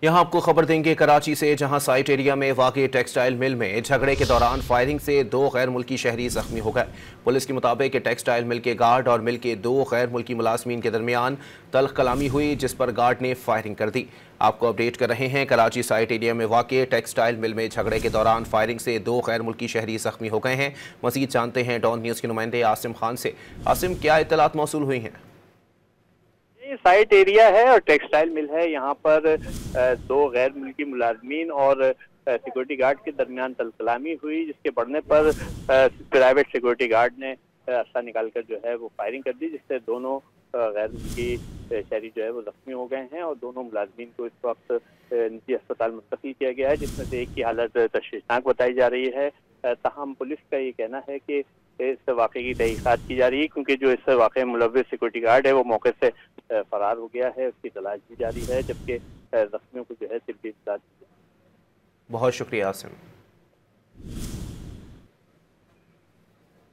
यहाँ आपको खबर देंगे कराची से, जहां साइट एरिया में वाक़ई टेक्सटाइल मिल में झगड़े के दौरान फायरिंग से 2 गैर मुल्की शहरी जख्मी हो गए। पुलिस के मुताबिक टेक्सटाइल मिल के गार्ड और मिल के 2 गैर मुल्की मुलाजमीन के दरमियान तल्ख कलामी हुई, जिस पर गार्ड ने फायरिंग कर दी। आपको अपडेट कर रहे हैं, कराची साइट एरिया में वाक़ई टेक्सटाइल मिल में झगड़े के दौरान फायरिंग से 2 गैर मुल्की शहरी जख्मी हो गए हैं। मज़ीद जानते हैं डॉन न्यूज़ के नुमाइंदे आसिम खान से। आसिम, क्या इत्तलात मौसूल हुई हैं? साइट एरिया है और टेक्सटाइल मिल है। यहाँ पर 2 गैर मुल्की मुलाजमीन और सिक्योरिटी गार्ड के दरमियान तलकलामी हुई, जिसके बढ़ने पर प्राइवेट सिक्योरिटी गार्ड ने रास्ता निकालकर जो है वो फायरिंग कर दी, जिससे दोनों गैर मुल्की शहरी जो है वो जख्मी हो गए हैं और दोनों मुलाजमीन को इस वक्त निजी अस्पताल मुंतकिल किया गया है, जिसमें से एक की हालत तशवीशनाक बताई जा रही है। ताहम पुलिस का ये कहना है कि इस वाक़े की तहकीकात की जा रही है, क्योंकि जो इस वाक़े में मुलव्विस सिक्योरिटी गार्ड है वो मौके से फरार हो गया है, उसकी तलाश की जा रही है, जबकि जख्मियों को जो है तिब्बी इमदाद। बहुत शुक्रिया आसिम।